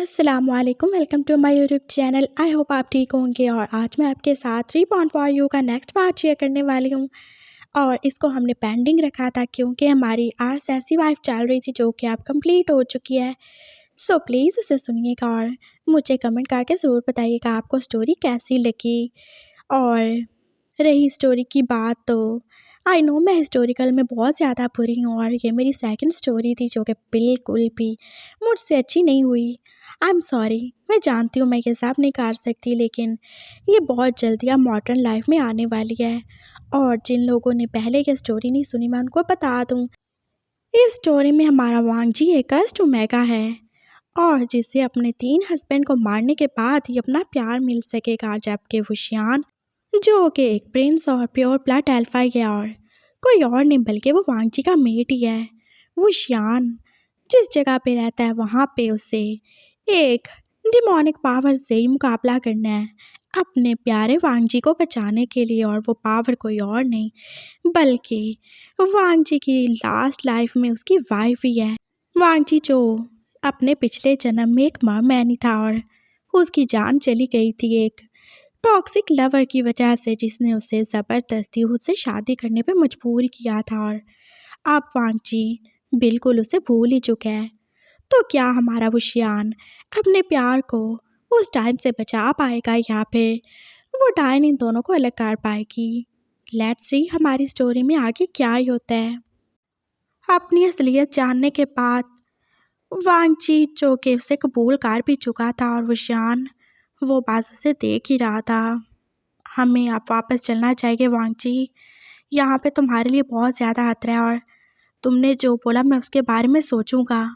अस्सलामुअलैकुम, welcome to my YouTube channel. I hope आप ठीक होंगे। और आज मैं आपके साथ 3.4 का नेक्स्ट पार्ट शेयर करने वाली हूँ। और इसको हमने पेंडिंग रखा था क्योंकि हमारी आर्ट्स ऐसी वाइफ चल रही थी जो कि अब कंप्लीट हो चुकी है। सो प्लीज़ उसे सुनिएगा और मुझे कमेंट करके ज़रूर बताइएगा आपको स्टोरी कैसी लगी। और रही स्टोरी की बात, तो आई नो मैं हिस्टोरिकल में बहुत ज़्यादा बुरी हूँ और ये मेरी सेकंड स्टोरी थी जो कि बिल्कुल भी मुझसे अच्छी नहीं हुई। आई एम सॉरी, मैं जानती हूँ मैं ये सब नहीं कर सकती, लेकिन ये बहुत जल्दी अब मॉडर्न लाइफ में आने वाली है। और जिन लोगों ने पहले ये स्टोरी नहीं सुनी मैं उनको बता दूँ, इस स्टोरी में हमारा वांगजी एक कस्ट ओमेगा है और जिसे अपने 3 हस्बैंड को मारने के बाद ही अपना प्यार मिल सकेगा, जबकि वुशियान जो कि एक प्रिंस और प्योर ब्लड एल्फा है और कोई और नहीं बल्कि वो वांगजी का मेट ही है। वुशियान जिस जगह पे रहता है वहाँ पे उसे एक डिमोनिक पावर से ही मुकाबला करना है अपने प्यारे वांगजी को बचाने के लिए। और वो पावर कोई और नहीं बल्कि वांगजी की लास्ट लाइफ में उसकी वाइफ ही है। वांगजी जो अपने पिछले जन्म में एक मरमैन ही था और उसकी जान चली गई थी एक टॉक्सिक लवर की वजह से, जिसने उसे ज़बरदस्ती उससे शादी करने पे मजबूर किया था। और अब वांगजी बिल्कुल उसे भूल ही चुका है। तो क्या हमारा वुशियान अपने प्यार को उस टाइम से बचा पाएगा या फिर वो डायन इन दोनों को अलग कर पाएगी? लेट्स सी हमारी स्टोरी में आगे क्या ही होता है। अपनी असलियत जानने के बाद वांगजी जो कि उसे कबूल कर भी चुका था और वुशियान वो बस उसे देख ही रहा था। हमें अब वापस चलना चाहिए वांगजी, यहाँ पे तुम्हारे लिए बहुत ज़्यादा खतरा है और तुमने जो बोला मैं उसके बारे में सोचूंगा।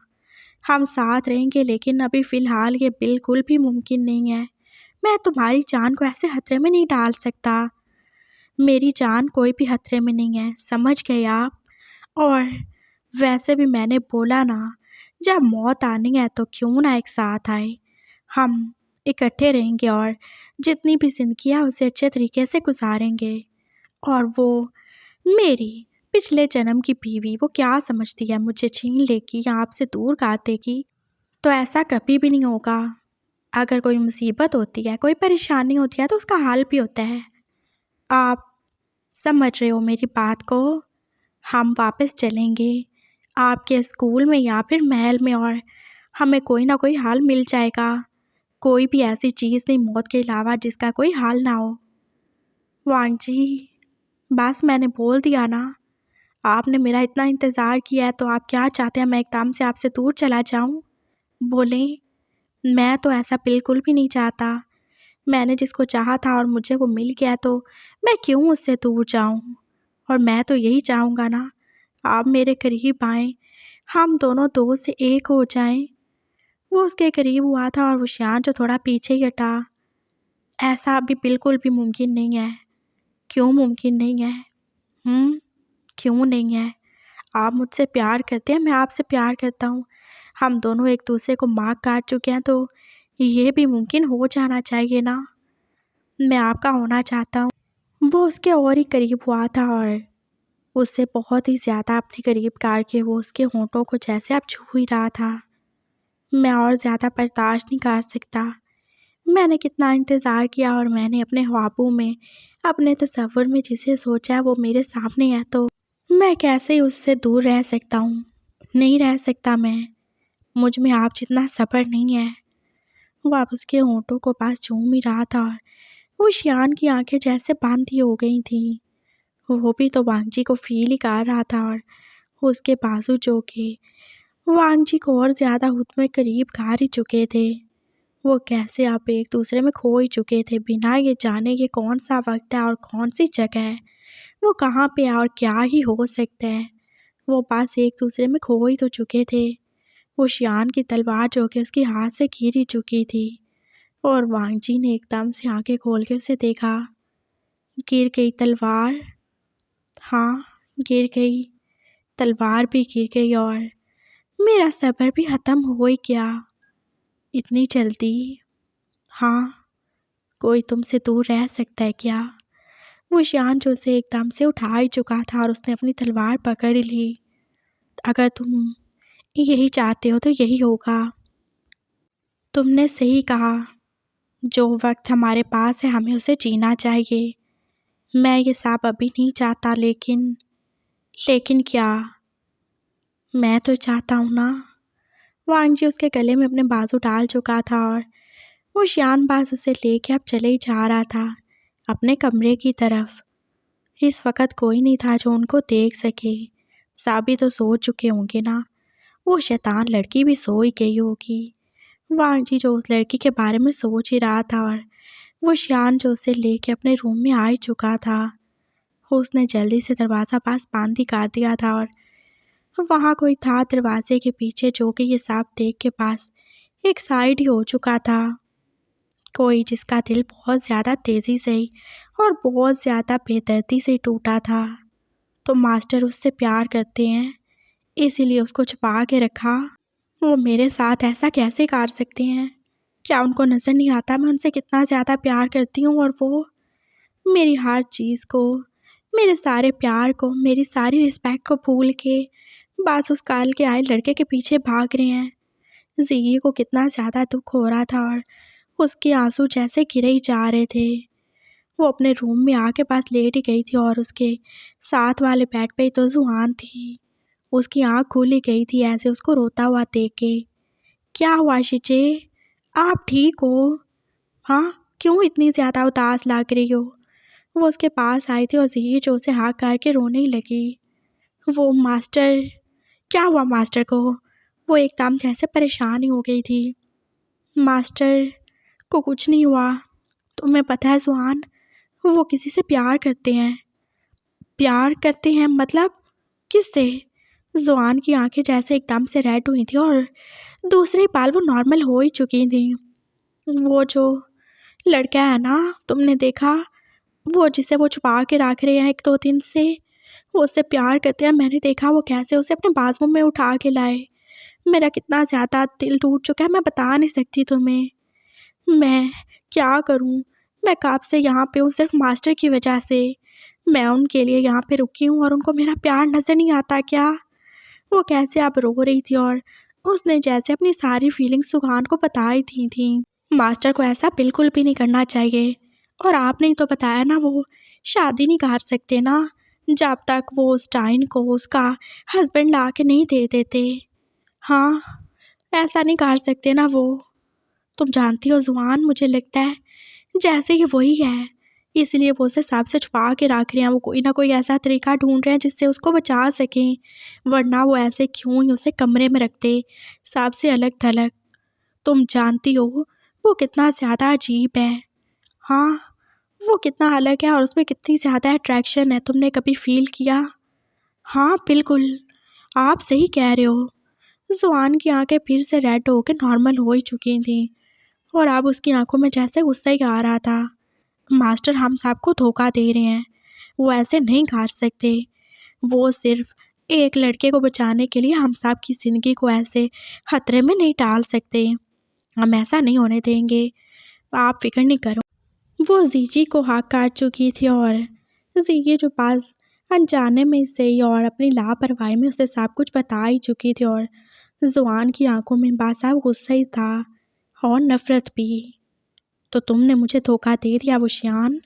हम साथ रहेंगे लेकिन अभी फ़िलहाल ये बिल्कुल भी मुमकिन नहीं है। मैं तुम्हारी जान को ऐसे खतरे में नहीं डाल सकता। मेरी जान कोई भी खतरे में नहीं है, समझ गए आप? और वैसे भी मैंने बोला ना, जब मौत आनी है तो क्यों ना एक साथ आए। हम इकट्ठे रहेंगे और जितनी भी ज़िंदगी है उसे अच्छे तरीके से गुजारेंगे। और वो मेरी पिछले जन्म की बीवी, वो क्या समझती है मुझे छीन लेगी या आपसे दूर कर देगी? तो ऐसा कभी भी नहीं होगा। अगर कोई मुसीबत होती है, कोई परेशानी होती है तो उसका हल भी होता है। आप समझ रहे हो मेरी बात को? हम वापस चलेंगे आपके स्कूल में या फिर महल में और हमें कोई ना कोई हल मिल जाएगा। कोई भी ऐसी चीज़ नहीं मौत के अलावा जिसका कोई हल ना हो। वांगजी बस मैंने बोल दिया ना, आपने मेरा इतना इंतज़ार किया है तो आप क्या चाहते हैं मैं एकदम से आपसे दूर चला जाऊं? बोलें। मैं तो ऐसा बिल्कुल भी नहीं चाहता। मैंने जिसको चाहा था और मुझे वो मिल गया तो मैं क्यों उससे दूर जाऊं? और मैं तो यही चाहूँगा ना, आप मेरे करीब आएँ, हम दोनों दो से एक हो जाएं। वो उसके करीब हुआ था और वुशियान जो थोड़ा पीछे ही हटा। ऐसा अभी बिल्कुल भी मुमकिन नहीं है। क्यों मुमकिन नहीं है? क्यों नहीं है? आप मुझसे प्यार करते हैं, मैं आपसे प्यार करता हूँ। हम दोनों एक दूसरे को मार काट चुके हैं तो ये भी मुमकिन हो जाना चाहिए ना। मैं आपका होना चाहता हूँ। वो उसके और ही करीब हुआ था और उससे बहुत ही ज़्यादा अपने करीब करके वो उसके होंठों को जैसे अब छू ही रहा था। मैं और ज़्यादा बर्दाश्त नहीं कर सकता। मैंने कितना इंतज़ार किया और मैंने अपने ख्वाबों में, अपने तसव्वुर में जिसे सोचा है वो मेरे सामने है, तो मैं कैसे ही उससे दूर रह सकता हूँ? नहीं रह सकता मैं। मुझ में आप जितना सब्र नहीं है। वो अब उसके होंठों को पास चूम ही रहा था और वो शियान की आंखें जैसे बंद ही हो गई थीं। वो भी तो वांगजी को फील ही कर रहा था और उसके बाजू जो कि वांगजी को और ज़्यादा खुद में करीब कर ही चुके थे। वो कैसे आप एक दूसरे में खो ही चुके थे बिना ये जाने ये कौन सा वक्त है और कौन सी जगह है, वो कहाँ पे है और क्या ही हो सकता है। वो बस एक दूसरे में खो ही तो चुके थे। वो शियान की तलवार जो कि उसके हाथ से गिर ही चुकी थी और वांगजी ने एकदम से आंखें खोल के उसे देखा। गिर गई तलवार? हाँ, गिर गई। तलवार भी गिर गई और मेरा सब्र भी ख़त्म हो ही गया। इतनी जल्दी? हाँ, कोई तुमसे दूर रह सकता है क्या? वो शियान जो उसे एकदम से उठा ही चुका था और उसने अपनी तलवार पकड़ ली। अगर तुम यही चाहते हो तो यही होगा। तुमने सही कहा, जो वक्त हमारे पास है हमें उसे जीना चाहिए। मैं ये सब अभी नहीं चाहता, लेकिन क्या? मैं तो चाहता हूँ ना। वांग जी उसके गले में अपने बाजू डाल चुका था और वो शानबाज उसे लेके अब चले ही जा रहा था अपने कमरे की तरफ। इस वक्त कोई नहीं था जो उनको देख सके। सभी तो सो चुके होंगे ना। वो शैतान लड़की भी सो ही गई होगी। वांग जी जो उस लड़की के बारे में सोच ही रहा था और वो शान जो उसे लेके अपने रूम में आ ही चुका था। उसने जल्दी से दरवाज़ा पास बंद ही कर दिया था और वहाँ कोई था दरवाजे के पीछे जो कि ये सब देख के पास एक साइड ही हो चुका था। कोई जिसका दिल बहुत ज़्यादा तेज़ी से ही और बहुत ज़्यादा बेदर्दी से टूटा था। तो मास्टर उससे प्यार करते हैं, इसीलिए उसको छुपा के रखा। वो मेरे साथ ऐसा कैसे कर सकते हैं? क्या उनको नज़र नहीं आता मैं उनसे कितना ज़्यादा प्यार करती हूँ? और वो मेरी हर चीज़ को, मेरे सारे प्यार को, मेरी सारी रिस्पेक्ट को भूल के बस उस काल के आए लड़के के पीछे भाग रहे हैं। ज़िगी को कितना ज़्यादा दुख हो रहा था और उसके आंसू जैसे गिरे ही जा रहे थे। वो अपने रूम में आके पास लेट ही गई थी और उसके साथ वाले बेड पे ही तो जुहान थी। उसकी आँख खुल ही गई थी ऐसे उसको रोता हुआ देख के। क्या हुआ शिचे? आप ठीक हो? हाँ, क्यों इतनी ज़्यादा उदास लग रही हो? वो उसके पास आई थी और ज़िगी जो उसे हाँ करके रोने ही लगी। वो मास्टर, क्या हुआ मास्टर को? वो एकदम जैसे परेशान ही हो गई थी। मास्टर को कुछ नहीं हुआ। तुम्हें पता है सुहान, वो किसी से प्यार करते हैं। प्यार करते हैं मतलब? किससे? जुआन की आंखें जैसे एकदम से रेड हुई थी और दूसरे पल वो नॉर्मल हो ही चुकी थी। वो जो लड़का है ना, तुमने देखा, वो जिसे वो छुपा के रख रहे हैं 1-2 दिन से, वो उससे प्यार करते हैं। मैंने देखा वो कैसे उसे अपने बाजू में उठा के लाए। मेरा कितना ज़्यादा दिल टूट चुका है, मैं बता नहीं सकती तुम्हें। मैं क्या करूं? मैं कब से यहाँ पे हूँ सिर्फ मास्टर की वजह से। मैं उनके लिए यहाँ पे रुकी हूँ और उनको मेरा प्यार नज़र नहीं आता क्या? वो कैसे अब रो रही थी और उसने जैसे अपनी सारी फीलिंग्स सुहान को बताई थी। मास्टर को ऐसा बिल्कुल भी नहीं करना चाहिए। और आपने ही तो बताया ना वो शादी नहीं कर सकते ना जब तक वो स्टाइन को उसका हस्बैंड ला के नहीं दे देते। हाँ, ऐसा नहीं कर सकते ना वो। तुम जानती हो जुआन, मुझे लगता है जैसे ये वही है, इसलिए वो उसे सबसे छुपा के रख रहे हैं। वो कोई ना कोई ऐसा तरीका ढूंढ रहे हैं जिससे उसको बचा सकें, वरना वो ऐसे क्यों ही उसे कमरे में रखते सबसे अलग थलग। तुम जानती हो वो कितना ज़्यादा अजीब है। हाँ, वो कितना अलग है और उसमें कितनी ज़्यादा अट्रैक्शन है, तुमने कभी फील किया? हाँ बिल्कुल, आप सही कह रहे हो। जुआन की आंखें फिर से रेड होकर नॉर्मल हो ही चुकी थी और अब उसकी आंखों में जैसे गुस्सा ही आ रहा था। मास्टर हम सबको धोखा दे रहे हैं, वो ऐसे नहीं कर सकते। वो सिर्फ एक लड़के को बचाने के लिए हम सब की ज़िंदगी को ऐसे खतरे में नहीं डाल सकते। हम ऐसा नहीं होने देंगे, आप फिक्र नहीं करो। वो जीजी को हाँक काट चुकी थी और जीजी जो पास अनजाने में से ही और अपनी लापरवाही में उसे सब कुछ बता ही चुकी थी और जुआन की आंखों में बासाब गुस्सा ही था और नफरत भी। तो तुमने मुझे धोखा दे दिया वशियान।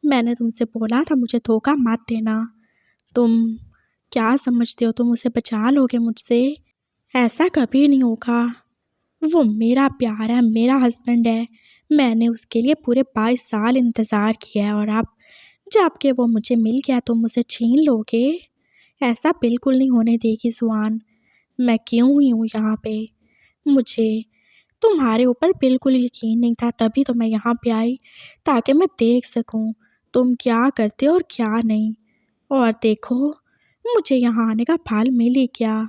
मैंने तुमसे बोला था मुझे धोखा मत देना। तुम क्या समझते हो तुम उसे बचा लोगे मुझसे? ऐसा कभी नहीं होगा। वो मेरा प्यार है, मेरा हस्बैंड है। मैंने उसके लिए पूरे 22 साल इंतज़ार किया है और अब जब कि वो मुझे मिल गया तुम मुझे छीन लोगे? ऐसा बिल्कुल नहीं होने देगी जुआन। मैं क्यों ही हूँ यहाँ पे? मुझे तुम्हारे ऊपर बिल्कुल यकीन नहीं था, तभी तो मैं यहाँ पे आई ताकि मैं देख सकूँ तुम क्या करते हो और क्या नहीं। और देखो, मुझे यहाँ आने का फल मिल ही गया।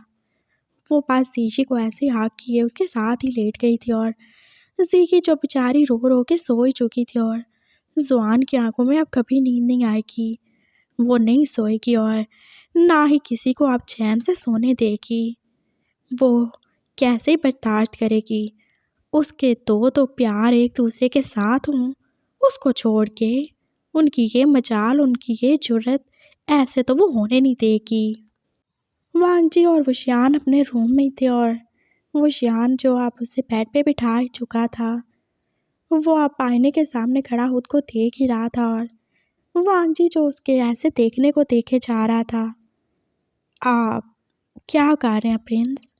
वो पास जीजी को ऐसे हाँक किए उसके साथ ही लेट गई थी और जीजी जो बेचारी रो रो के सो ही चुकी थी और जुआन की आंखों में अब कभी नींद नहीं आएगी। वो नहीं सोएगी और ना ही किसी को अब चैन से सोने देगी। वो कैसे बर्दाश्त करेगी? उसके दो प्यार एक दूसरे के साथ हों, उसको छोड़ के। उनकी ये मजाल, उनकी ये जुर्रत, ऐसे तो वो होने नहीं देगी। वांग जी और वशियान अपने रूम में ही थे और वो शियान जो अब उसे बेड पे बिठा ही चुका था, वो अब आईने के सामने खड़ा खुद को देख ही रहा था और वांग जी जो उसके ऐसे देखने को देखे जा रहा था। आप क्या कर रहे हैं प्रिंस?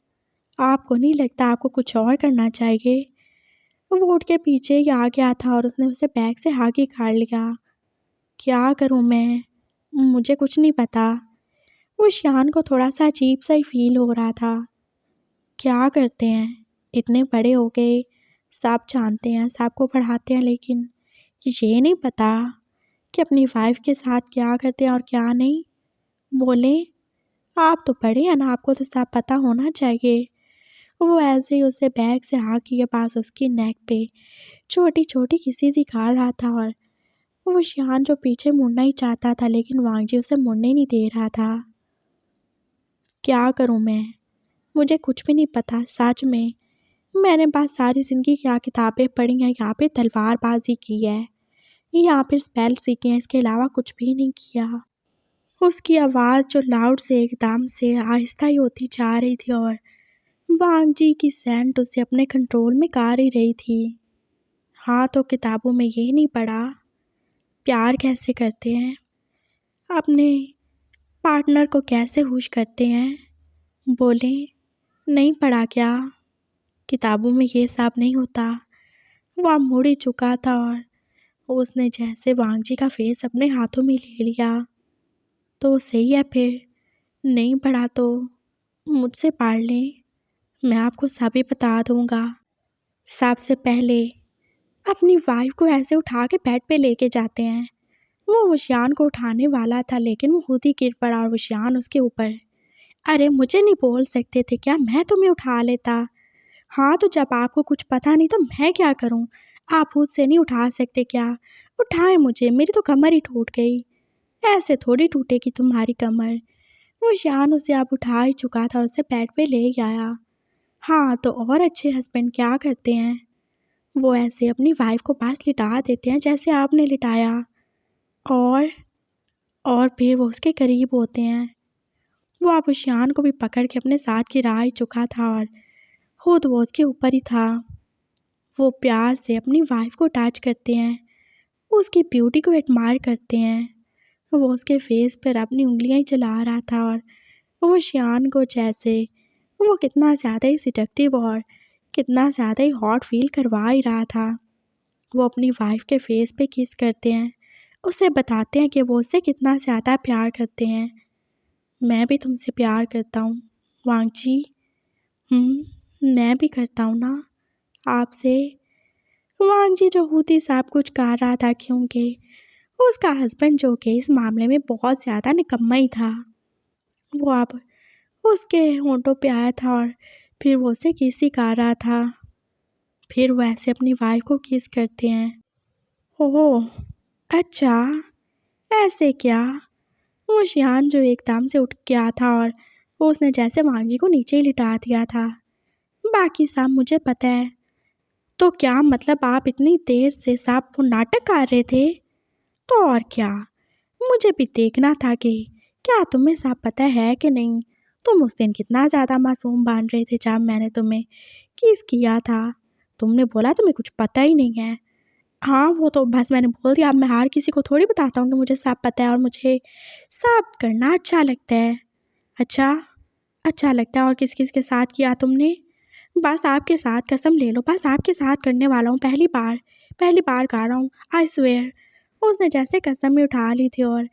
आपको नहीं लगता आपको कुछ और करना चाहिए? वो उठ के पीछे ही आ गया था और उसने उसे बैग से आगे काट लिया। क्या करूं मैं? मुझे कुछ नहीं पता। वो शियान को थोड़ा सा अजीब सा ही फील हो रहा था। क्या करते हैं? इतने बड़े हो गए, सब जानते हैं, सबको पढ़ाते हैं, लेकिन ये नहीं पता कि अपनी वाइफ के साथ क्या करते हैं और क्या नहीं। बोले, आप तो बड़े हैं ना, आपको तो सब पता होना चाहिए। वो ऐसे ही उसे बैग से आग के पास उसकी नेक पे छोटी छोटी किसी सी खा रहा था और वो शियान जो पीछे मुड़ना ही चाहता था, लेकिन वांग जी उसे मुड़ने नहीं दे रहा था। क्या करूं मैं? मुझे कुछ भी नहीं पता सच में। मैंने बस सारी ज़िंदगी क्या किताबें पढ़ी हैं, यहाँ पे तलवारबाजी की है, यहाँ पे स्पेल सीखे हैं, इसके अलावा कुछ भी नहीं किया। उसकी आवाज़ जो लाउड से एकदम से आहिस्ता ही होती जा रही थी और वांग जी की सेंट उसे अपने कंट्रोल में कर ही रही थी। हाँ, तो किताबों में ये नहीं पढ़ा प्यार कैसे करते हैं, अपने पार्टनर को कैसे खुश करते हैं? बोले, नहीं पढ़ा क्या? किताबों में ये सब नहीं होता। वह मुड़ ही चुका था और उसने जैसे वांग जी का फेस अपने हाथों में ले लिया। तो सही है फिर, नहीं पढ़ा तो मुझसे पढ़ लें, मैं आपको सभी बता दूंगा। सबसे पहले अपनी वाइफ को ऐसे उठा के बेड पे लेके जाते हैं। वो वशियान को उठाने वाला था, लेकिन वो खुद ही गिर पड़ा और वशियान उसके ऊपर। अरे मुझे नहीं बोल सकते थे क्या? मैं तुम्हें उठा लेता। हाँ, तो जब आपको कुछ पता नहीं तो मैं क्या करूँ? आप खुद से नहीं उठा सकते क्या? उठाए मुझे, मेरी तो कमर ही टूट गई। ऐसे थोड़ी टूटेगी तुम्हारी कमर। वो शान उसे अब उठा ही चुका था और उसे बेड पे ले आया। हाँ, तो और अच्छे हस्बैंड क्या करते हैं? वो ऐसे अपनी वाइफ को पास लिटा देते हैं जैसे आपने लिटाया, और और फिर वो उसके करीब होते हैं। वो अब शान को भी पकड़ के अपने साथ गिरा ही चुका था और खुद वो उसके ऊपर ही था। वो प्यार से अपनी वाइफ को टच करते हैं, उसकी ब्यूटी को एडमायर करते हैं। वो उसके फेस पर अपनी उंगलियां ही चला रहा था और वो शियान को जैसे वो कितना ज़्यादा ही सिडक्टिव और कितना ज़्यादा ही हॉट फील करवा ही रहा था। वो अपनी वाइफ के फेस पे किस करते हैं, उसे बताते हैं कि वो उससे कितना ज़्यादा प्यार करते हैं। मैं भी तुमसे प्यार करता हूँ वांग जी। मैं भी करता हूँ ना आपसे। वांग जी जो होती सब कुछ कर रहा था, क्योंकि उसका हस्बैंड जो कि इस मामले में बहुत ज़्यादा निकम्मा ही था। वो अब उसके होंठों पे आया था और फिर वो उसे किस ही कर रहा था। फिर वो ऐसे अपनी वाइफ को किस करते हैं। ओह अच्छा, ऐसे क्या? वो शियान जो एकदम से उठ गया था और वो उसने जैसे वांग जी को नीचे ही लिटा दिया था। बाकी सब मुझे पता है। तो क्या मतलब आप इतनी देर से सब वो नाटक कर रहे थे? तो और क्या, मुझे भी देखना था कि क्या तुम्हें सब पता है कि नहीं। तुम उस दिन कितना ज़्यादा मासूम बन रहे थे जब मैंने तुम्हें किस किया था। तुमने बोला तुम्हें कुछ पता ही नहीं है। हाँ, वो तो बस मैंने बोल दिया। अब मैं हर किसी को थोड़ी बताता हूँ कि मुझे सब पता है और मुझे सब करना अच्छा लगता है। अच्छा, अच्छा लगता है। और किस किस के साथ किया तुमने? बस आपके साथ, कसम ले लो, बस आपके साथ करने वाला हूँ। पहली बार कर रहा हूँ, आई स्वेयर। उसने जैसे कसम में उठा ली थी और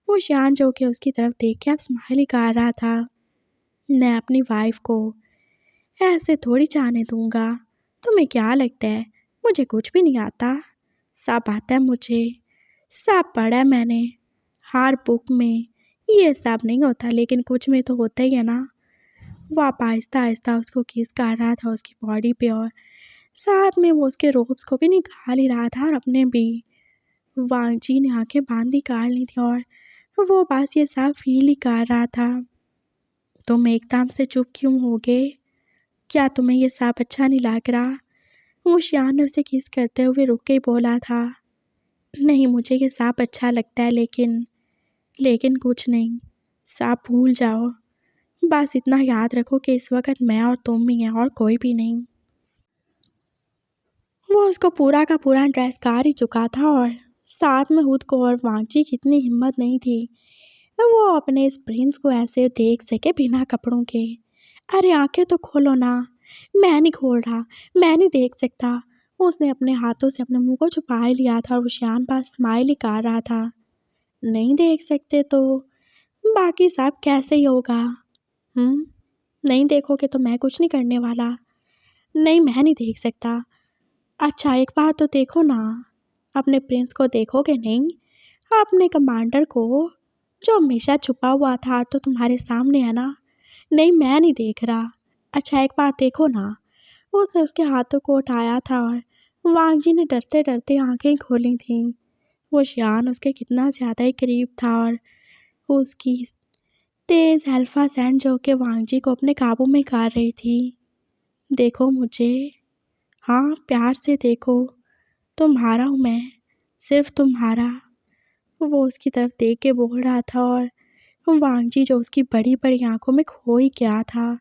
वो शान जो कि उसकी तरफ देख के अब स्माइल ही कर रहा था। मैं अपनी वाइफ को ऐसे थोड़ी जाने दूंगा। तुम्हें क्या लगता है मुझे कुछ भी नहीं आता? सब आता है मुझे, सब पढ़ा है मैंने हर बुक में। ये सब नहीं होता, लेकिन कुछ में तो होता ही है ना। वो आप आहिस्ता आहिस्ता उसको किस कर रहा था उसकी बॉडी पे और साथ में वो उसके रोब्स को भी निकाल ही रहा था और अपने भी। वांग जी ने आंखें बांधी कर ली थी और वो बस ये सब फील ही कर रहा था। तुम एकदम से चुप क्यों हो गए? क्या तुम्हें ये सब अच्छा नहीं लग रहा? वो शियान ने उसे किस करते हुए रुक के ही बोला था। नहीं, मुझे ये सब अच्छा लगता है, लेकिन कुछ नहीं, सब भूल जाओ। बस इतना याद रखो कि इस वक्त मैं और तुम ही हैं और कोई भी नहीं। वो उसको पूरा का पूरा ड्रेस कार ही चुका था और साथ में खुद को, और वांची की इतनी हिम्मत नहीं थी वो अपने इस प्रिंस को ऐसे देख सके बिना कपड़ों के। अरे आंखें तो खोलो ना। मैं नहीं खोल रहा, मैं नहीं देख सकता। उसने अपने हाथों से अपने मुंह को छुपा ही लिया था और वो शान पास स्माइल ही कर रहा था। नहीं देख सकते तो बाकी सब कैसे ही होगा। नहीं देखोगे तो मैं कुछ नहीं करने वाला। नहीं, मैं नहीं देख सकता। अच्छा एक बार तो देखो ना। अपने प्रिंस को देखोगे नहीं, अपने कमांडर को जो हमेशा छुपा हुआ था तो तुम्हारे सामने है ना। नहीं, मैं नहीं देख रहा। अच्छा एक बार देखो ना। उसने उसके हाथों को उठाया था और वांग जी ने डरते डरते आंखें खोली थीं। वो शियान उसके कितना ज़्यादा ही करीब था और उसकी तेज़ अल्फा सैंड जो कि वांग जी को अपने काबू में कर रही थी। देखो मुझे, हाँ प्यार से देखो, तुम्हारा हूँ मैं, सिर्फ तुम्हारा। वो उसकी तरफ देख के बोल रहा था और वांग जी जो उसकी बड़ी बड़ी आंखों में खो ही गया था।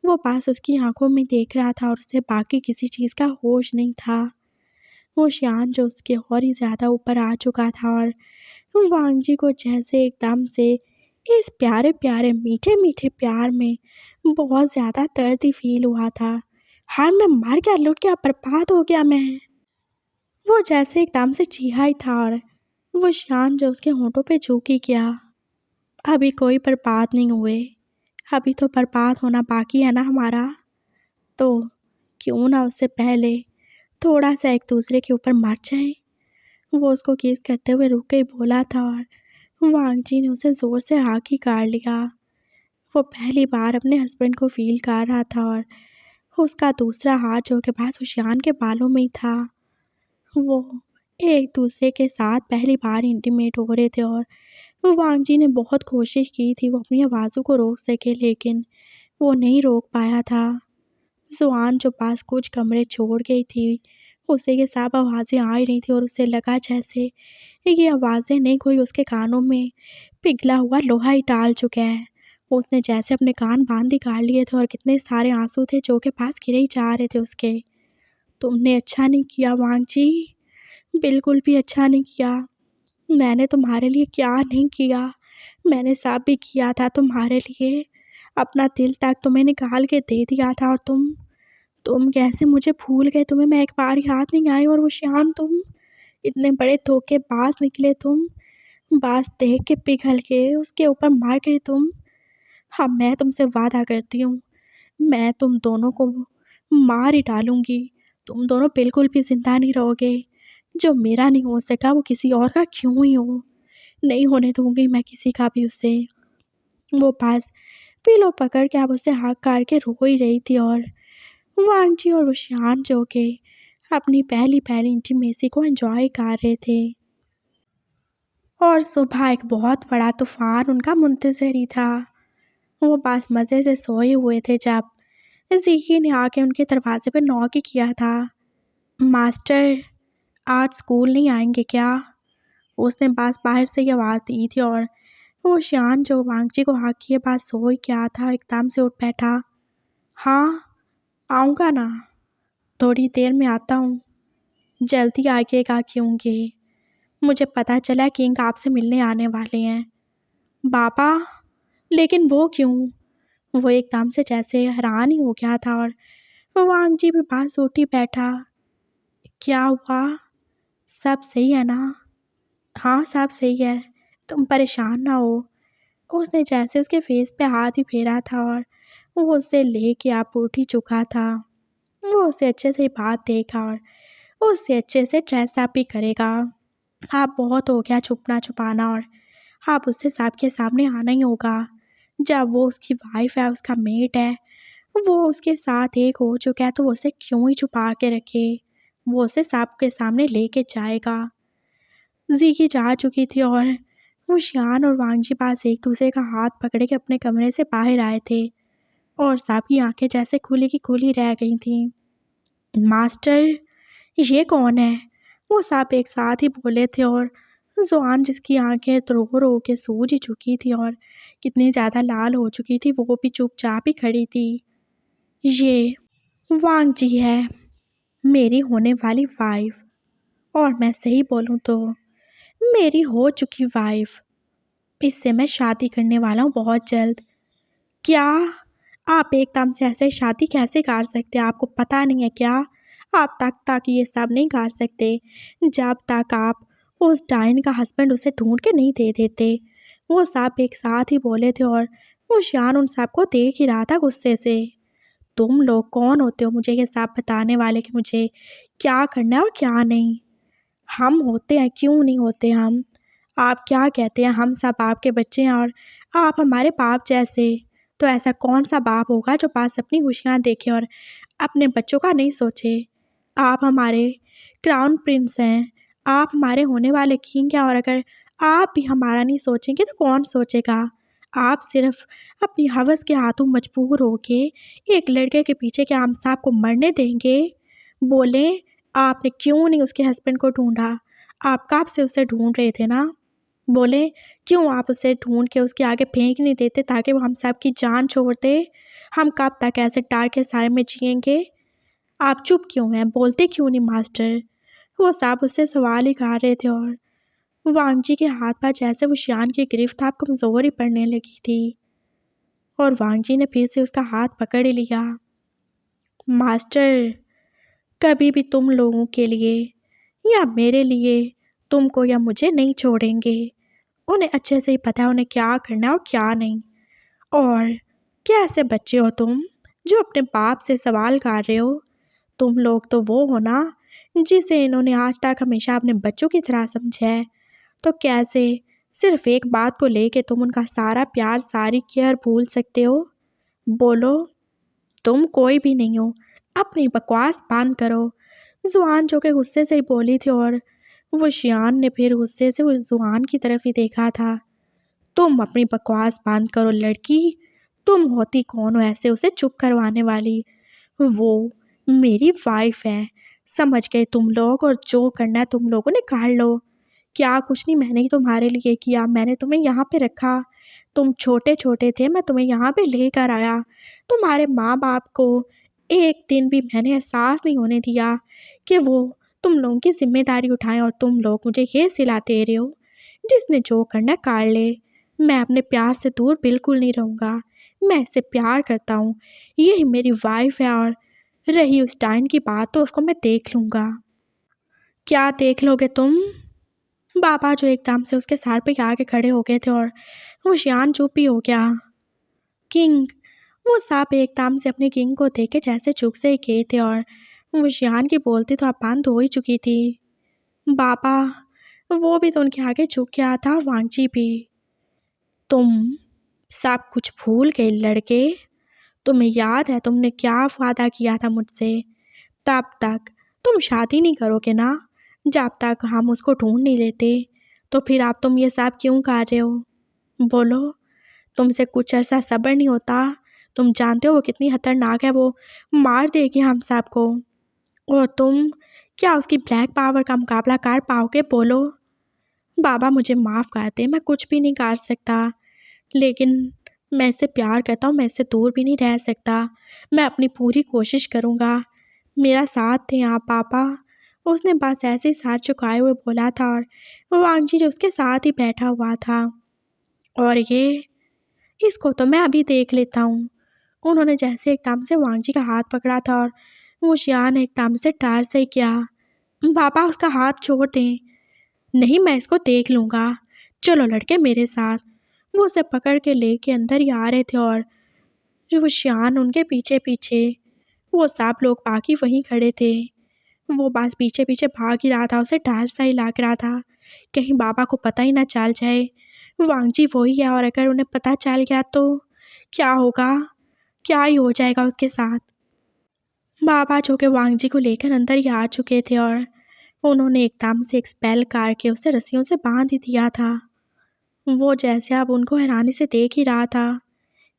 वो पास उसकी आंखों में देख रहा था और उसे बाकी किसी चीज़ का होश नहीं था। वो शियान जो उसके और ही ज़्यादा ऊपर आ चुका था और वांग जी को जैसे एकदम से इस प्यारे प्यारे मीठे मीठे प्यार में बहुत ज़्यादा दर्द ही फील हुआ था। हाँ मैं मर गया, लुट गया, बर्बाद हो गया मैं। वो जैसे एकदम से चीहा ही था और वो शियान जो उसके होंठों पे झुक ही गया। अभी कोई बर्बाद नहीं हुए, अभी तो बर्बाद होना बाकी है ना हमारा। तो क्यों ना उससे पहले थोड़ा सा एक दूसरे के ऊपर मर जाए। वो उसको किस करते हुए रुक के बोला था और वांग जी ने उसे ज़ोर से हाँक ही कर लिया। वो पहली बार अपने हस्बैंड को फील कर रहा था और उसका दूसरा हाथ जो के पास हुशियान के बालों में ही था। वो एक दूसरे के साथ पहली बार इंटीमेट हो रहे थे और वांग जी ने बहुत कोशिश की थी वो अपनी आवाज़ों को रोक सके, लेकिन वो नहीं रोक पाया था। जुआन जो पास कुछ कमरे छोड़ गई थी, उसे ये सब आवाज़ें आ ही रही थी और उसे लगा जैसे ये आवाज़ें नहीं कोई उसके कानों में पिघला हुआ लोहा ही डाल चुका है। उसने जैसे अपने कान बांध ही कर लिए थे और कितने सारे आंसू थे जो के पास गिरे ही जा रहे थे उसके। तुमने अच्छा नहीं किया वांग जी, बिल्कुल भी अच्छा नहीं किया। मैंने तुम्हारे लिए क्या नहीं किया, मैंने सब भी किया था तुम्हारे लिए। अपना दिल तक तुम्हें निकाल के दे दिया था और तुम कैसे मुझे भूल गए। तुम्हें मैं एक बार याद नहीं आई और वो शाम तुम इतने बड़े धोखेबाज निकले तुम। बास देख के पिघल के उसके ऊपर मार गए तुम। हाँ मैं तुमसे वादा करती हूँ, मैं तुम दोनों को मार ही डालूंगी। तुम दोनों बिल्कुल भी जिंदा नहीं रहोगे। जो मेरा नहीं हो सका वो किसी और का क्यों ही हो। नहीं होने दूंगी मैं किसी का भी उसे। वो पास पिलो पकड़ के अब उसे हाथ करके रो ही रही थी और वांग जी और रुशियान जो के अपनी पहली पहली इंटीमेसी को एंजॉय कर रहे थे। और सुबह एक बहुत बड़ा तूफान उनका मुंतज़र ही था। वो बस मज़े से सोए हुए थे जब ज़ीकी ने आके उनके दरवाजे पर नॉक ही किया था। मास्टर आज स्कूल नहीं आएंगे क्या? उसने बस बाहर से ही आवाज़ दी थी और वो शान जो वांगची को हाँ किए पास सो ही क्या था, एकदम से उठ बैठा। हाँ आऊँगा ना, थोड़ी देर में आता हूँ। जल्दी आइएगा क्योंकि मुझे पता चला किंग आपसे मिलने आने वाले हैं। बाबा, लेकिन वो क्यों? वो एकदम से जैसे हैरान ही हो गया था और वांग जी भी पास उठ ही बैठा। क्या हुआ? सब सही है ना? हाँ सब सही है, तुम परेशान ना हो। उसने जैसे उसके फेस पे हाथ ही फेरा था और वो उसे लेके आप उठ ही चुका था। वो उसे अच्छे से बात देगा और उससे अच्छे से ड्रेस अप भी करेगा। आप बहुत हो गया छुपना छुपाना और आप उससे सबके सामने आना ही होगा। जब वो उसकी वाइफ है, उसका मेट है, वो उसके साथ एक हो चुका है तो वो उसे क्यों ही छुपा के रखे। वो उसे सबके सामने लेके जाएगा। जी जा चुकी थी और वो शियान और वांगजी पास एक दूसरे का हाथ पकड़े के अपने कमरे से बाहर आए थे और सबकी आंखें जैसे खुली की खुली रह गई थीं। मास्टर, ये कौन है? वो सब एक साथ ही बोले थे और जुआन जिसकी आंखें तो रो रो के सूज ही चुकी थी और कितनी ज़्यादा लाल हो चुकी थी, वो भी चुपचाप ही खड़ी थी। ये वांग जी है, मेरी होने वाली वाइफ, और मैं सही बोलूँ तो मेरी हो चुकी वाइफ। इससे मैं शादी करने वाला हूँ बहुत जल्द। क्या आप एकदम से ऐसे शादी कैसे कर सकते हैं? आपको पता नहीं है क्या? आप तक ये सब नहीं कर सकते जब तक आप उस डाइन का हस्बैंड उसे ढूंढ के नहीं दे देते। वो सब एक साथ ही बोले थे और वो शान उन सबको देख ही रहा था गुस्से से। तुम लोग कौन होते हो मुझे ये सब बताने वाले कि मुझे क्या करना है और क्या नहीं? हम होते हैं, क्यों नहीं होते हम? आप क्या कहते हैं, हम सब आपके बच्चे हैं और आप हमारे बाप जैसे। तो ऐसा कौन सा बाप होगा जो पास अपनी खुशियाँ देखे और अपने बच्चों का नहीं सोचे? आप हमारे क्राउन प्रिंस हैं, आप हमारे होने वाले किंग हैं, और अगर आप भी हमारा नहीं सोचेंगे तो कौन सोचेगा? आप सिर्फ अपनी हवस के हाथों मजबूर होके एक लड़के के पीछे क्या हम साहब को मरने देंगे? बोले, आपने क्यों नहीं उसके हस्बैंड को ढूंढा? आप कब से उसे ढूंढ रहे थे ना? बोले, क्यों आप उसे ढूंढ के उसके आगे फेंक नहीं देते ताकि वो हम सब की जान छोड़ दे? हम कब तक ऐसे टार के साए में जिएंगे? आप चुप क्यों हैं? बोलते क्यों नहीं मास्टर? वो सब उससे सवाल ही कर रहे थे और वांगजी के हाथ पर जैसे वो शियान की गिरफ्त आप कमज़ोर ही पड़ने लगी थी और वांगजी ने फिर से उसका हाथ पकड़ ही लिया। मास्टर, कभी भी तुम लोगों के लिए या मेरे लिए तुमको या मुझे नहीं छोड़ेंगे। उन्हें अच्छे से ही पता है उन्हें क्या करना है और क्या नहीं। और क्या ऐसे बच्चे हो तुम जो अपने बाप से सवाल कर रहे हो? तुम लोग तो वो हो ना जिसे इन्होंने आज तक हमेशा अपने बच्चों की तरह समझा है। तो कैसे सिर्फ एक बात को लेके तुम उनका सारा प्यार, सारी केयर भूल सकते हो? बोलो, तुम कोई भी नहीं हो, अपनी बकवास बंद करो। जुआन जो कि गुस्से से ही बोली थी और वो शियान ने फिर गुस्से से वो जुआन की तरफ ही देखा था। तुम अपनी बकवास बंद करो लड़की, तुम होती कौन हो ऐसे उसे चुप करवाने वाली? वो मेरी वाइफ है, समझ गए तुम लोग, और जो करना है तुम लोगों ने कर लो। क्या कुछ नहीं मैंने ही तुम्हारे लिए किया, मैंने तुम्हें यहाँ पे रखा। तुम छोटे छोटे थे, मैं तुम्हें यहाँ पे लेकर आया। तुम्हारे माँ बाप को एक दिन भी मैंने एहसास नहीं होने दिया कि वो तुम लोगों की जिम्मेदारी उठाएं, और तुम लोग मुझे ये सिला दे रहे हो जिसने जो करना कर ले। मैं अपने प्यार से दूर बिल्कुल नहीं रहूँगा, मैं इससे प्यार करता हूँ, यही मेरी वाइफ है। और रही उस टाइम की बात तो उसको मैं देख लूँगा। क्या देख लोगे तुम? बाबा जो एकदम से उसके सर पे आके खड़े हो गए थे और वो शियान चुप ही हो गया। किंग, वो सांप एकदम से अपने किंग को देखे जैसे चुप से ही गए थे और वो शियान की बोलती तो अब बंद हो ही चुकी थी। बाबा, वो भी तो उनके आगे झुक गया था और वांगची भी। तुम सब कुछ भूल गए लड़के? तुम्हें याद है तुमने क्या वादा किया था मुझसे? तब तक तुम शादी नहीं करोगे ना, जब तक हम उसको ढूंढ नहीं लेते। तो फिर आप तुम ये सब क्यों कर रहे हो? बोलो, तुमसे कुछ ऐसा सब्र नहीं होता? तुम जानते हो वो कितनी खतरनाक है, वो मार देगी हम सबको। और तुम क्या उसकी ब्लैक पावर का मुकाबला कर पाओगे? बोलो। बाबा मुझे माफ़ कर दे, मैं कुछ भी नहीं कर सकता, लेकिन मैं इससे प्यार करता हूँ, मैं इससे दूर भी नहीं रह सकता। मैं अपनी पूरी कोशिश करूँगा, मेरा साथ दें आप पापा। उसने बस ऐसे ही सर झुकाए हुए बोला था और वांगजी जो उसके साथ ही बैठा हुआ था। और ये, इसको तो मैं अभी देख लेता हूँ। उन्होंने जैसे एकदम से वांगजी का हाथ पकड़ा था और वो शियान एकदम से डर से किया। पापा उसका हाथ छोड़ दें। नहीं, मैं इसको देख लूँगा, चलो लड़के मेरे साथ। वो उसे पकड़ के लेके अंदर ही आ रहे थे और जो वो शियान उनके पीछे पीछे, वो सब लोग बाकी वहीं खड़े थे। वो बस पीछे पीछे भाग ही रहा था, उसे डर सा ही लग रहा था कहीं बाबा को पता ही ना चल जाए वांगजी वही है, और अगर उन्हें पता चल गया तो क्या होगा, क्या ही हो जाएगा उसके साथ। बाबा जो कि वांगजी को लेकर अंदर ही आ चुके थे और उन्होंने एकदम से एक स्पेल करके उसे रस्सियों से बांध ही दिया था। वो जैसे अब उनको हैरानी से देख ही रहा था।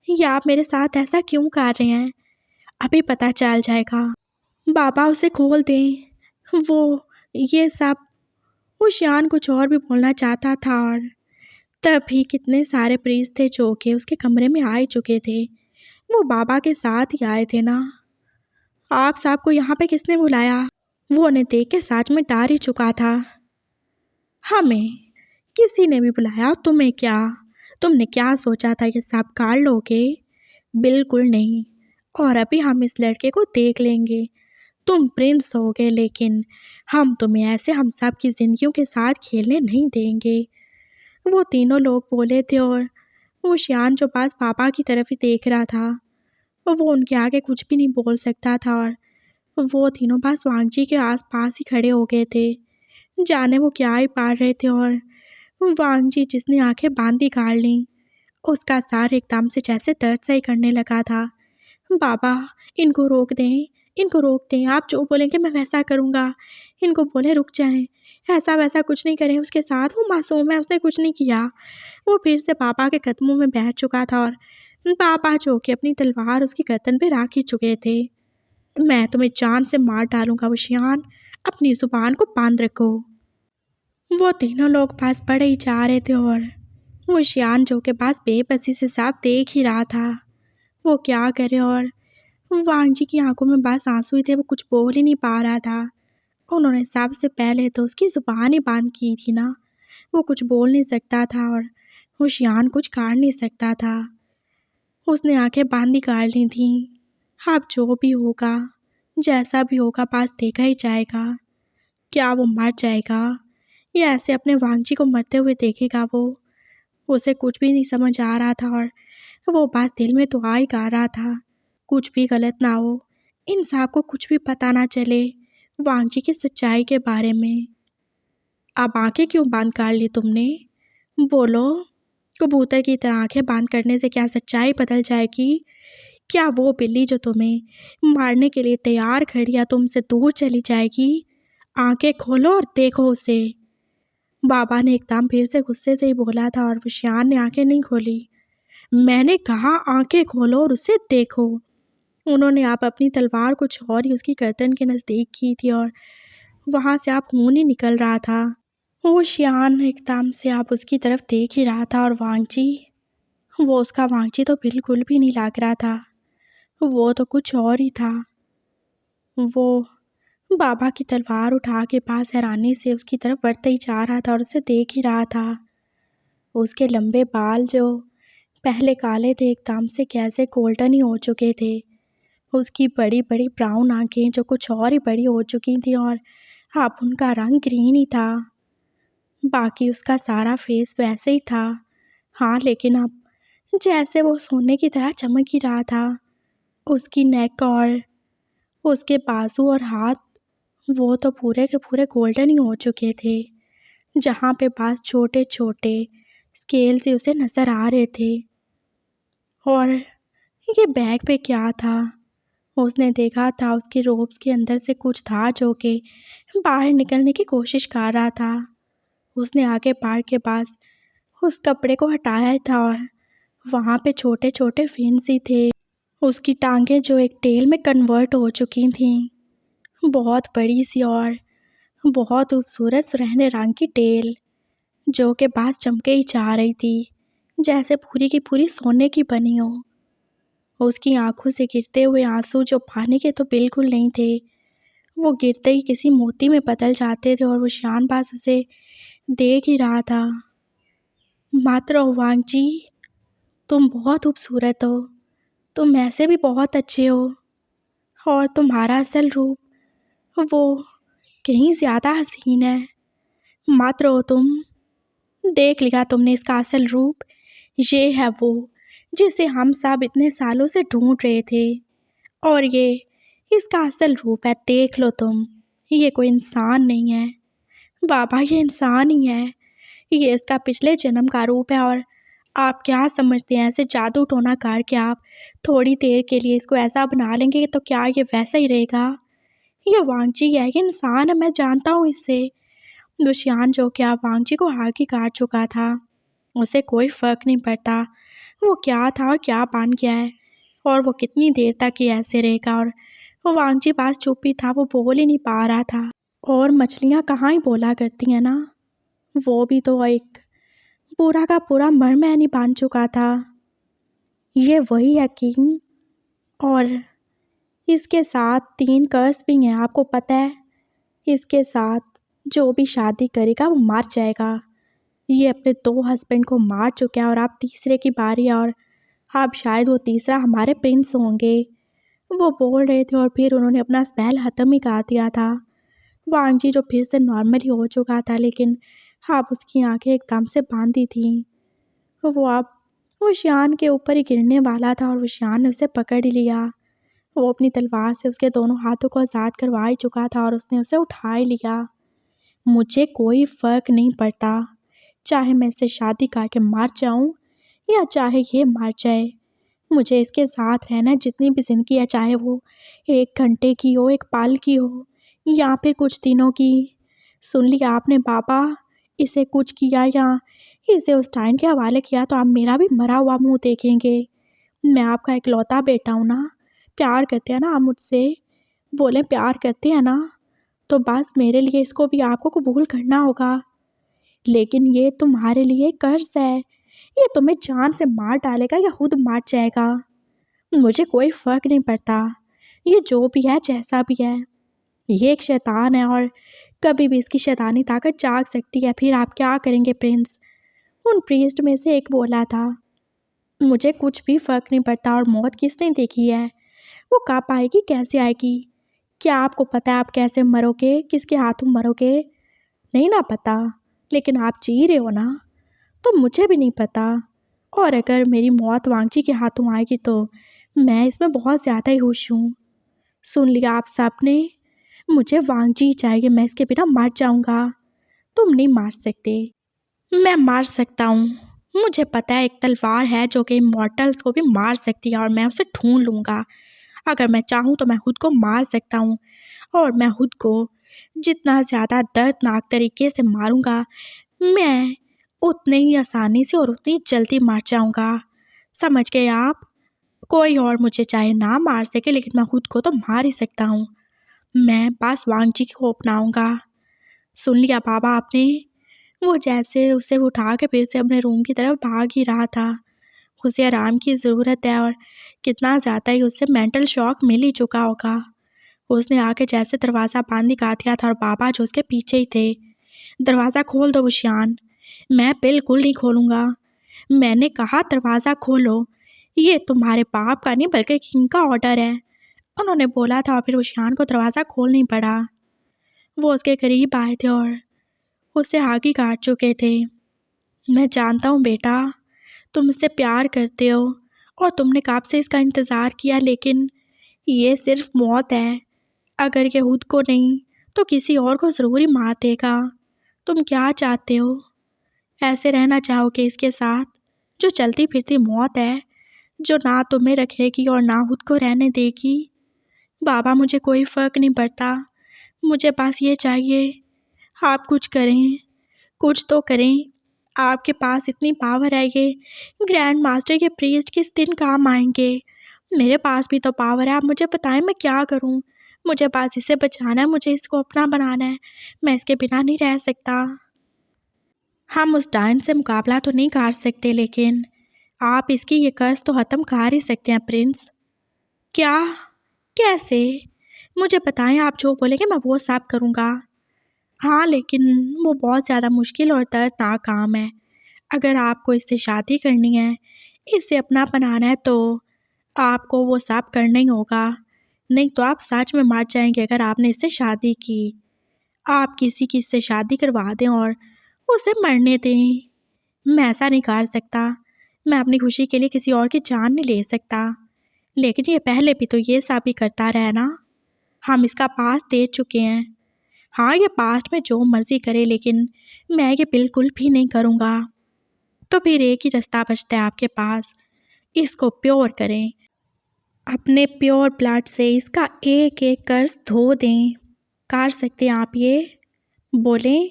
ये आप मेरे साथ ऐसा क्यों कर रहे हैं? अभी पता चल जाएगा। बाबा उसे खोल दें। वो ये सब वो शियान कुछ और भी बोलना चाहता था और तभी कितने सारे प्रीस्ट थे जो कि उसके कमरे में आ ही चुके थे। वो बाबा के साथ ही आए थे ना। आप साहब को यहाँ पे किसने बुलाया? वो उन्हें देख के सच में डर ही चुका था। हमें किसी ने भी बुलाया? तुम्हें क्या? तुमने क्या सोचा था ये सब कर लोगे? बिल्कुल नहीं। और अभी हम इस लड़के को देख लेंगे। तुम प्रिंस होगे लेकिन हम तुम्हें ऐसे हम सब की जिंदगियों के साथ खेलने नहीं देंगे। वो तीनों लोग बोले थे और वो शियान जो पास पापा की तरफ ही देख रहा था, वो उनके आगे कुछ भी नहीं बोल सकता था। और वो तीनों पास वांगजी के आसपास ही खड़े हो गए थे, जाने वो क्या ही पार रहे थे। और वांगजी जिसने आंखें बांधी काट ली, उसका सार एकदम से जैसे दर्द सा ही करने लगा था। बाबा, इनको रोक दें, इनको रोक दें, आप जो बोलेंगे मैं वैसा करूँगा। इनको बोले रुक जाएं, ऐसा वैसा कुछ नहीं करें उसके साथ, वो मासूम है, उसने कुछ नहीं किया। वो फिर से पापा के कदमों में बैठ चुका था और पापा जो कि अपनी तलवार उसकी गर्दन पे रख ही चुके थे। मैं तुम्हें जान से मार डालूंगा वशियान, अपनी जुबान को बांध रखो। वो तीनों लोग पास पड़े ही जा रहे थे और वशियान जो के पास बेबसी से सब देख ही रहा था, वो क्या करे। और वांगजी की आंखों में बस आंसू ही थे, वो कुछ बोल ही नहीं पा रहा था। उन्होंने सबसे पहले तो उसकी जुबान ही बंद की थी ना, वो कुछ बोल नहीं सकता था और होशियान कुछ काट नहीं सकता था। उसने आंखें बांधी काट ली थी। अब जो भी होगा, जैसा भी होगा, पास देखा ही जाएगा। क्या वो मर जाएगा या ऐसे अपने वांगजी को मरते हुए देखेगा? वो उसे कुछ भी नहीं समझ आ रहा था और वो बस दिल में दुआ ही गा रहा था, कुछ भी गलत ना हो, इन सब को कुछ भी पता ना चले वांगजी की सच्चाई के बारे में। अब आंखें क्यों बंद कर ली तुमने? बोलो। कबूतर की तरह आंखें बंद करने से क्या सच्चाई बदल जाएगी? क्या वो बिल्ली जो तुम्हें मारने के लिए तैयार खड़ी है तुमसे दूर चली जाएगी? आंखें खोलो और देखो उसे। बाबा ने एकदम फिर से गुस्से से ही बोला था और विशान ने आंखें नहीं खोली। मैंने कहा आंखें खोलो और उसे देखो। उन्होंने आप अपनी तलवार कुछ और ही उसकी गर्दन के नज़दीक की थी और वहाँ से आप खून ही निकल रहा था। वो शियान एकदम से आप उसकी तरफ देख ही रहा था और वांगजी, वो उसका वांगजी तो बिल्कुल भी नहीं लग रहा था, वो तो कुछ और ही था। वो बाबा की तलवार उठा के पास हैरानी से उसकी तरफ बढ़ते ही जा रहा था और उसे देख ही रहा था। उसके लंबे बाल जो पहले काले थे एकदम से कैसे गोल्डन ही हो चुके थे। उसकी बड़ी बड़ी ब्राउन आंखें जो कुछ और ही बड़ी हो चुकी थी और अब उनका रंग ग्रीन ही था। बाकी उसका सारा फेस वैसे ही था, हाँ, लेकिन अब जैसे वो सोने की तरह चमक ही रहा था। उसकी नेक और उसके बाजू और हाथ, वो तो पूरे के पूरे गोल्डन ही हो चुके थे, जहाँ पे पास छोटे छोटे स्केल से उसे नज़र आ रहे थे। और ये बैग पे क्या था? उसने देखा था उसके रोब्स के अंदर से कुछ था जो कि बाहर निकलने की कोशिश कर रहा था। उसने आगे बाढ़ के पास उस कपड़े को हटाया था और वहाँ पे छोटे छोटे फिन्स ही थे। उसकी टांगें जो एक टेल में कन्वर्ट हो चुकी थीं, बहुत बड़ी सी और बहुत खूबसूरत सुनहरे रंग की टेल जो के पास चमके ही जा रही थी, जैसे पूरी की पूरी सोने की बनी हो। उसकी आंखों से गिरते हुए आंसू जो पानी के तो बिल्कुल नहीं थे, वो गिरते ही किसी मोती में बदल जाते थे और वो शान पास उसे देख ही रहा था। मात्र वांगजी, तुम बहुत खूबसूरत हो, तुम ऐसे भी बहुत अच्छे हो और तुम्हारा असल रूप वो कहीं ज़्यादा हसीन है। मात्र हो तुम, देख लिया तुमने इसका असल रूप। ये है वो जिसे हम सब इतने सालों से ढूंढ रहे थे और ये इसका असल रूप है, देख लो तुम। ये कोई इंसान नहीं है बाबा, ये इंसान ही है। ये इसका पिछले जन्म का रूप है और आप क्या समझते हैं ऐसे जादू टोना करके आप थोड़ी देर के लिए इसको ऐसा बना लेंगे तो क्या ये वैसा ही रहेगा? ये वांगजी है, ये इंसान है, मैं जानता हूँ इससे। दुष्यंत जो क्या वांगजी को आग ही काट चुका था, उसे कोई फ़र्क नहीं पड़ता वो क्या था और क्या बन गया है और वो कितनी देर तक ही ऐसे रहेगा। और वो वांगजी पास चुप ही था, वो बोल ही नहीं पा रहा था। और मछलियाँ कहाँ ही बोला करती हैं ना, वो भी तो एक पूरा का पूरा मरमैन ही बन चुका था। ये वही है किंग, और इसके साथ 3 कर्स भी हैं, आपको पता है। इसके साथ जो भी शादी करेगा वो मार जाएगा। ये अपने 2 हस्बैंड को मार चुका है और अब तीसरे की बारी है, और अब शायद वो तीसरा हमारे प्रिंस होंगे। वो बोल रहे थे और फिर उन्होंने अपना स्पेल ख़त्म ही कर दिया था। वांगजी जो फिर से नॉर्मल ही हो चुका था, लेकिन अब उसकी आंखें एकदम से बांधी थीं। वो अब वशियान के ऊपर ही गिरने वाला था और वशियान ने उसे पकड़ ही लिया। वो अपनी तलवार से उसके दोनों हाथों को आज़ाद करवा ही चुका था और उसने उसे उठा ही लिया। मुझे कोई फ़र्क नहीं पड़ता, चाहे मैं इससे शादी करके मर जाऊं या चाहे ये मर जाए। मुझे इसके साथ रहना जितनी भी ज़िंदगी है, चाहे वो 1 घंटे की हो, 1 पल की हो या फिर कुछ दिनों की। सुन लिया आपने बाबा, इसे कुछ किया या इसे उस टाइम के हवाले किया तो आप मेरा भी मरा हुआ मुंह देखेंगे। मैं आपका इकलौता बेटा हूँ ना, प्यार करते हैं ना आप मुझसे। बोले प्यार करते हैं ना, तो बस मेरे लिए इसको भी आपको कबूल करना होगा। लेकिन ये तुम्हारे लिए कर्ज है, ये तुम्हें जान से मार डालेगा या खुद मर जाएगा। मुझे कोई फ़र्क नहीं पड़ता, ये जो भी है जैसा भी है। ये एक शैतान है और कभी भी इसकी शैतानी ताकत जाग सकती है। फिर आप क्या करेंगे प्रिंस? उन प्रीस्ट में से एक बोला था। मुझे कुछ भी फ़र्क नहीं पड़ता, और मौत किसने देखी है? वो कब आएगी, कैसे आएगी? क्या आपको पता है आप कैसे मरोगे, किसके हाथों मरोगे? नहीं ना पता, लेकिन आप जी रहे हो ना। तो मुझे भी नहीं पता, और अगर मेरी मौत वांगजी के हाथों आएगी तो मैं इसमें बहुत ज़्यादा ही खुश हूँ। सुन लिया आप सब ने, मुझे वांगजी चाहिए, मैं इसके बिना मर जाऊँगा। तुम नहीं मार सकते, मैं मार सकता हूँ। मुझे पता है एक तलवार है जो कि इमॉर्टल्स को भी मार सकती है, और मैं उसे ढूंढ लूँगा। अगर मैं चाहूँ तो मैं खुद को मार सकता हूँ, और मैं खुद को जितना ज़्यादा दर्दनाक तरीके से मारूँगा, मैं उतने ही आसानी से और उतनी जल्दी मर जाऊँगा। समझ गए आप? कोई और मुझे चाहे ना मार सके, लेकिन मैं खुद को तो मार ही सकता हूँ। मैं बस वांगजी को अपनाऊँगा। सुन लिया बाबा आपने? वो जैसे उसे उठा के फिर से अपने रूम की तरफ भाग ही रहा था। उसे आराम की ज़रूरत है, और कितना ज़्यादा ही उसे मेंटल शॉक मिल ही चुका होगा। उसने आके जैसे दरवाज़ा बंद ही कर दिया था, और बाबा जो उसके पीछे ही थे। दरवाज़ा खोल दो वशियान। मैं बिल्कुल नहीं खोलूँगा। मैंने कहा दरवाज़ा खोलो। ये तुम्हारे बाप का नहीं बल्कि किंग का ऑर्डर है, उन्होंने बोला था, और फिर वशियान को दरवाज़ा खोलना पड़ा। वो उसके करीब आए थे और उससे आगे काट चुके थे। मैं जानता हूँ बेटा, तुम इससे प्यार करते हो और तुमने कब से इसका इंतज़ार किया, लेकिन ये सिर्फ मौत है। अगर ये खुद को नहीं तो किसी और को ज़रूर ही मार देगा। तुम क्या चाहते हो? ऐसे रहना चाहोगे इसके साथ, जो चलती फिरती मौत है, जो ना तुम्हें रखेगी और ना खुद को रहने देगी? बाबा मुझे कोई फ़र्क नहीं पड़ता, मुझे बस ये चाहिए आप कुछ करें, कुछ तो करें। आपके पास इतनी पावर है, ये ग्रैंड मास्टर के प्रीस्ट किस दिन काम आएंगे? मेरे पास भी तो पावर है, आप मुझे बताएं मैं क्या करूं? मुझे बस इसे बचाना है, मुझे इसको अपना बनाना है, मैं इसके बिना नहीं रह सकता। हम उस डायन से मुकाबला तो नहीं कर सकते, लेकिन आप इसकी ये कर्ज तो ख़त्म कर ही सकते हैं प्रिंस। क्या? कैसे? मुझे बताएं, आप जो बोलेंगे मैं वो सब करूँगा। हाँ, लेकिन वो बहुत ज़्यादा मुश्किल और दर्दनाक काम है। अगर आपको इससे शादी करनी है, इसे अपना बनाना है, तो आपको वो सब करना ही होगा। नहीं तो आप सच में मर जाएंगे अगर आपने इससे शादी की। आप किसी की इससे शादी करवा दें और उसे मरने दें। मैं ऐसा नहीं कर सकता। मैं अपनी खुशी के लिए किसी और की जान नहीं ले सकता। लेकिन ये पहले भी तो ये सब ही करता रहा ना। हम इसका पास दे चुके हैं। हाँ, ये पास्ट में जो मर्जी करे, लेकिन मैं ये बिल्कुल भी नहीं करूँगा। तो फिर एक ही रास्ता बचता है आपके पास, इसको प्योर करें। अपने प्योर ब्लड से इसका एक एक कर्ज धो दें। कर सकते हैं आप ये? बोलें,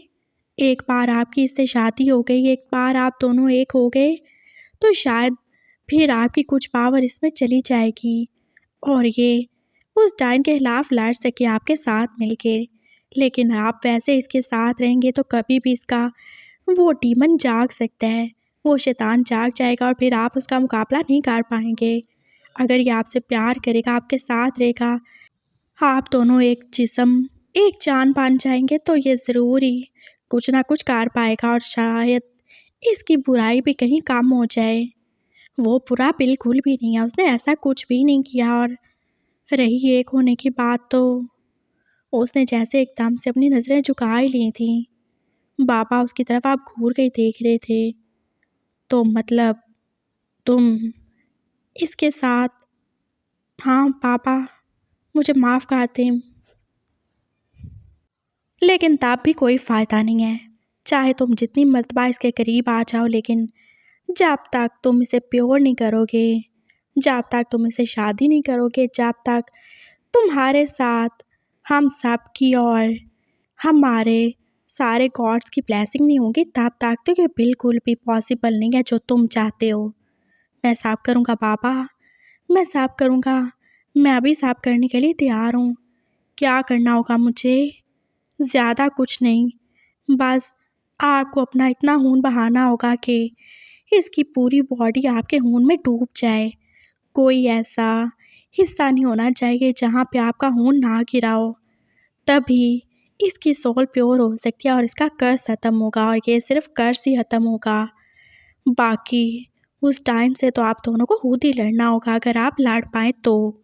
एक बार आपकी इससे शादी हो गई, एक बार आप दोनों एक हो गए, तो शायद फिर आपकी कुछ पावर इसमें चली जाएगी और ये उस डायन के खिलाफ लड़ सके आपके साथ मिलके। लेकिन आप वैसे इसके साथ रहेंगे तो कभी भी इसका वो डीमन जाग सकता है, वो शैतान जाग जाएगा और फिर आप उसका मुकाबला नहीं कर पाएंगे। अगर ये आपसे प्यार करेगा, आपके साथ रहेगा, आप दोनों एक जिस्म एक जान बन जाएंगे, तो ये ज़रूर ही कुछ ना कुछ कर पाएगा और शायद इसकी बुराई भी कहीं कम हो जाए। वो बुरा बिल्कुल भी नहीं है, उसने ऐसा कुछ भी नहीं किया। और रही एक होने की बात, तो उसने जैसे एकदम से अपनी नज़रें झुका ही ली थी। बाबा उसकी तरफ आप घूर के ही देख रहे थे। तो मतलब तुम इसके साथ। हाँ पापा, मुझे माफ़ कर दें। लेकिन तब भी कोई फ़ायदा नहीं है, चाहे तुम जितनी मर्तबा इसके करीब आ जाओ, लेकिन जब तक तुम इसे प्योर नहीं करोगे, जब तक तुम इसे शादी नहीं करोगे, जब तक तुम्हारे साथ हम सब की और हमारे सारे गॉड्स की ब्लेसिंग नहीं होगी, तब तक तो ये बिल्कुल भी पॉसिबल नहीं है जो तुम चाहते हो। मैं सब करूँगा पापा, मैं सब करूँगा। मैं अभी सब करने के लिए तैयार हूँ। क्या करना होगा मुझे? ज़्यादा कुछ नहीं, बस आपको अपना इतना खून बहाना होगा कि इसकी पूरी बॉडी आपके खून में डूब जाए। कोई ऐसा हिस्सा नहीं होना चाहिए जहाँ पे आपका खून ना गिरा हो। तभी इसकी सोल प्योर हो सकती है और इसका कर्ज ख़त्म होगा, और ये सिर्फ कर्ज ही ख़त्म होगा। बाकी उस टाइम से तो आप दोनों को खुद ही लड़ना होगा, अगर आप लड़ पाएँ तो।